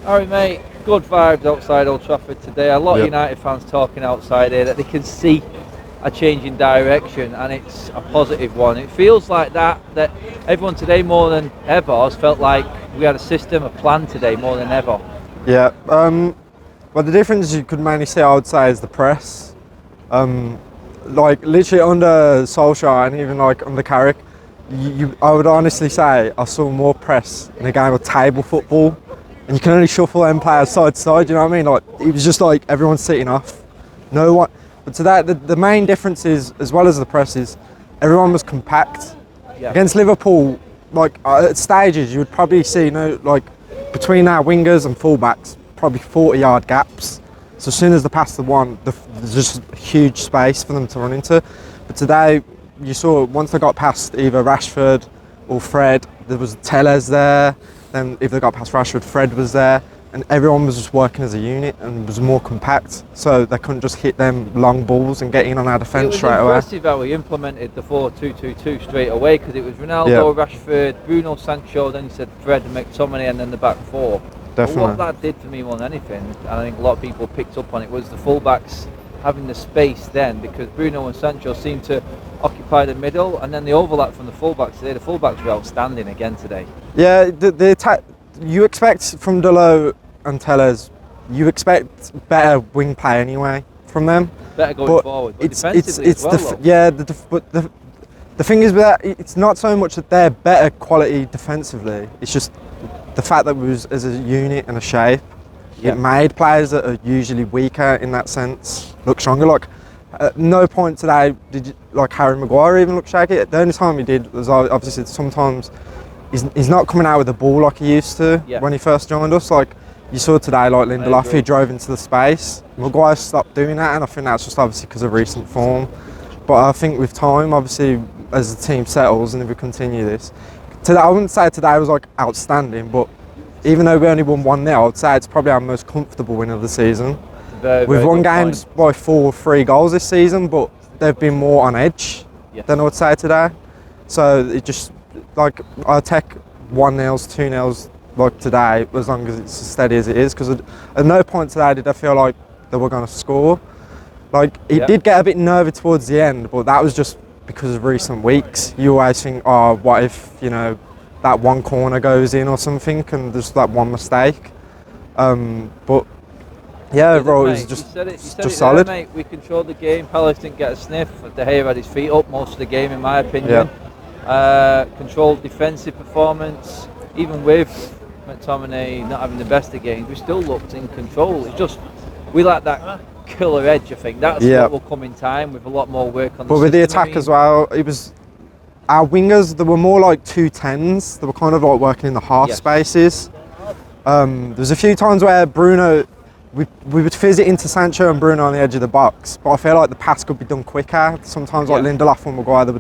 Alright mate, good vibes outside Old Trafford today. A lot of United fans talking outside here that they can see a change in direction, and it's a positive one. It feels like that everyone today more than ever has felt like we had a system, a plan today more than ever. Yeah, well the difference you could mainly see, I would say, is the press. Like literally under Solskjaer and even like under Carrick, I would honestly say I saw more press in a game of table football. And you can only shuffle them players side to side, you know what I mean? Like, it was just like everyone's sitting off. No one. But to that, the main difference is, as well as the press, is everyone was compact. Yeah. Against Liverpool, like at stages, you would probably see, like between our wingers and fullbacks, probably 40-yard gaps. So as soon as they pass the one, there's just a huge space for them to run into. But today, you saw once they got past either Rashford or Fred, there was Tellez there. Then if they got past Rashford, Fred was there, and everyone was just working as a unit and was more compact, so they couldn't just hit them long balls and get in on our defence straight away. It was impressive how we implemented the 4-2-2-2 straight away, because it was Ronaldo, Rashford, Bruno, Sancho, then you said Fred and McTominay, and then the back four. Definitely. But what that did for me more than anything, and I think a lot of people picked up on it, was the fullbacks having the space then, because Bruno and Sancho seemed to occupy the middle, and then the overlap from the fullbacks today. The fullbacks were outstanding again today. Yeah, the attack, you expect from Delo and Tellez, you expect better wing play anyway from them. Better going forward, but defensively as well. But the thing is with that, it's not so much that they're better quality defensively, it's just the fact that we was as a unit and a shape. It made players that are usually weaker in that sense look stronger. Like, at no point today did Harry Maguire even look shaky. The only time he did was obviously sometimes he's not coming out with the ball like he used to when he first joined us. Like you saw today, like Lindelof, he drove into the space. Maguire stopped doing that, and I think that's just obviously because of recent form. But I think with time, obviously, as the team settles and if we continue this, today I wouldn't say today was like outstanding, but even though we only won 1-0, I would say it's probably our most comfortable win of the season. We've won games by 4 or 3 goals this season, but they've been more on edge than I would say today. So it just, like, I'll take 1-0s, 2-0s like today, as long as it's as steady as it is, because at no point today did I feel like they were going to score. Like, it did get a bit nervy towards the end, but that was just because of recent weeks. You always think, oh, what if, that one corner goes in or something, and there's that one mistake. But yeah, overall it was just solid. There, mate. We controlled the game. Palace didn't get a sniff. De Gea had his feet up most of the game, in my opinion. Controlled defensive performance, even with McTominay not having the best of games, we still looked in control. It's just we like that killer edge. I think that's what will come in time with a lot more work on. But with the attack as well, it was. Our wingers, they were more like 2 10s. They were kind of like working in the half spaces. There was a few times where Bruno, we would fizz it into Sancho and Bruno on the edge of the box, but I feel like the pass could be done quicker. Sometimes like Lindelof and Maguire, they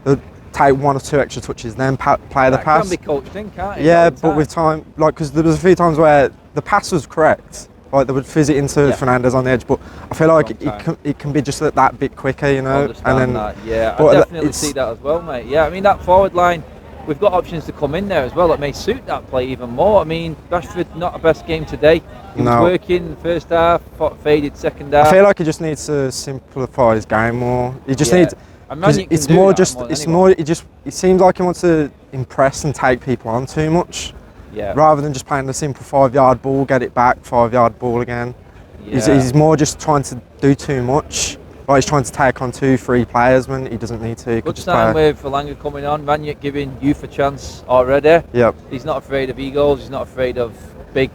would take 1 or 2 extra touches, then play the pass. It can be coached in, can't it? Yeah, but with time, like, because there was a few times where the pass was correct, like they would fizz it into Fernandes on the edge, but I feel like it can be just that bit quicker, and then that. I definitely see that as well, mate. Yeah, I mean that forward line, we've got options to come in there as well that may suit that play even more. I mean, Rashford not a best game today. He was working in the first half, faded second half. I feel like he just needs to simplify his game more. He just needs. It's more just. It's more. It seems like he wants to impress and take people on too much. Yeah. Rather than just playing the simple 5-yard ball, get it back, 5-yard ball again. Yeah. He's more just trying to do too much. Like he's trying to take on 2-3 players when he doesn't need to. Good time with Verlanger coming on. RANGNICK giving youth a chance already. Yep. He's not afraid of egos. He's not afraid of big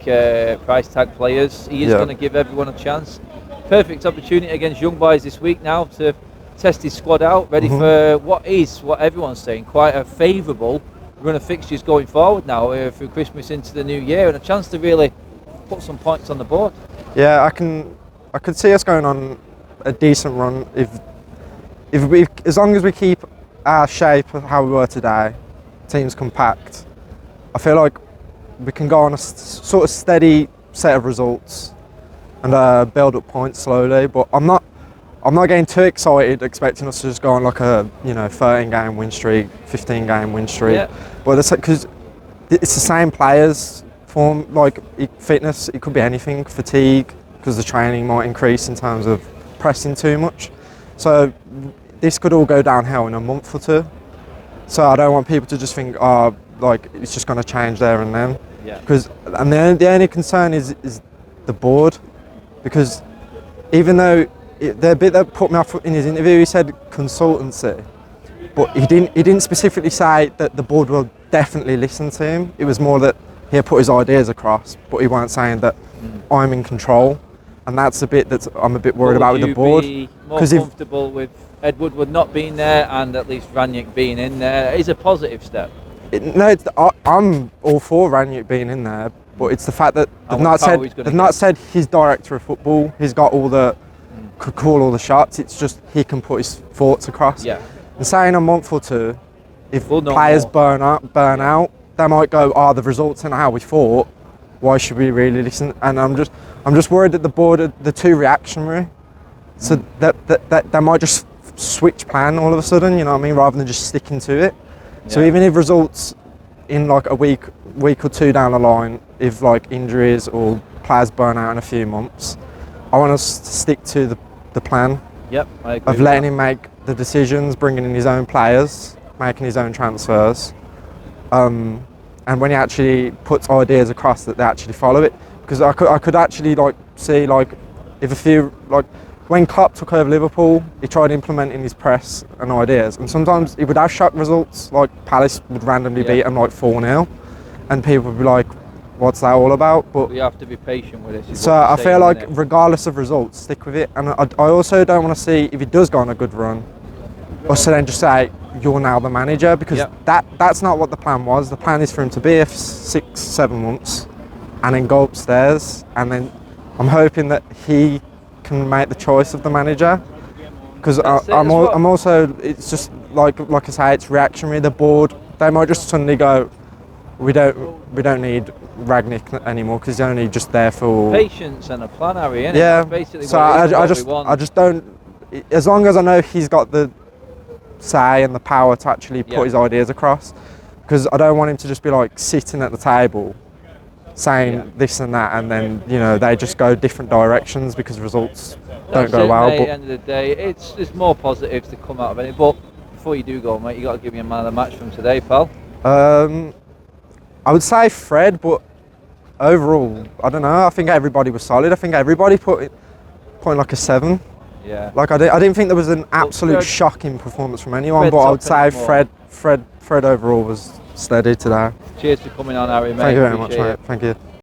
price tag players. He is going to give everyone a chance. Perfect opportunity against young boys this week now to test his squad out, ready for what everyone's saying, quite a favourable run of fixtures going forward now through Christmas into the new year, and a chance to really put some points on the board. Yeah, I could see us going on a decent run if we, as long as we keep our shape of how we were today, team's compact. I feel like we can go on a sort of steady set of results and build up points slowly. But I'm not getting too excited expecting us to just go on like a 13-game win streak, 15-game win streak. Yeah. But it's because it's the same players form, like fitness. It could be anything, fatigue, because the training might increase in terms of pressing too much. So this could all go downhill in a month or two. So I don't want people to just think, oh, like it's just going to change there and then. Yeah. And the only concern is the board, because even though the bit that put me off in his interview, he said consultancy, but he didn't specifically say that the board will definitely listen to him. It was more that he'll put his ideas across, but he weren't saying that I'm in control, and that's the bit that I'm a bit worried about with the board. Would you be more comfortable with Ed Woodward not being there and at least Rangnick being in there? It is a positive step. I'm all for Rangnick being in there, but it's the fact that they've not said he's director of football. He's got could call all the shots. It's just he can put his thoughts across. Yeah. And saying a month or two, if players burn out, they might go, oh, the results and how we thought. Why should we really listen? And I'm just worried that the board are too reactionary, so that they might just switch plan all of a sudden. You know what I mean? Rather than just sticking to it. Yeah. So even if results in like a week or two down the line, if like injuries or players burn out in a few months, I want us to stick to the plan. Yep, I agree of letting him make the decisions, bringing in his own players, making his own transfers, and when he actually puts ideas across, that they actually follow it. Because I could actually like see like if a few like when Klopp took over Liverpool, he tried implementing his press and ideas, and sometimes he would have shock results. Like Palace would randomly beat him like 4-0, and people would be like, what's that all about? But we have to be patient with it. So I feel like regardless of results, stick with it. And I also don't want to see, if he does go on a good run, us to then just say, you're now the manager, because that's not what the plan was. The plan is for him to be here for 6-7 months and then go upstairs, and then I'm hoping that he can make the choice of the manager, because I'm also, it's just like I say, it's reactionary. The board, they might just suddenly go, we don't need Rangnick anymore because he's only just there for patience and a plan, Harry. Innit? Yeah. That's basically so I just don't. As long as I know he's got the say and the power to actually put his ideas across, because I don't want him to just be like sitting at the table saying this and that, and then they just go different directions because results don't go well. But at the end of the day, it's more positives to come out of it. But before you do go, mate, you got to give me a man of the match from today, pal. I would say Fred, but overall, I don't know. I think everybody was solid. I think everybody put in like a 7. Yeah. Like I didn't think there was an absolute shocking performance from anyone, but I would say Fred overall was steady today. Cheers for coming on, Harry, mate. Thank you very much, mate. Thank you.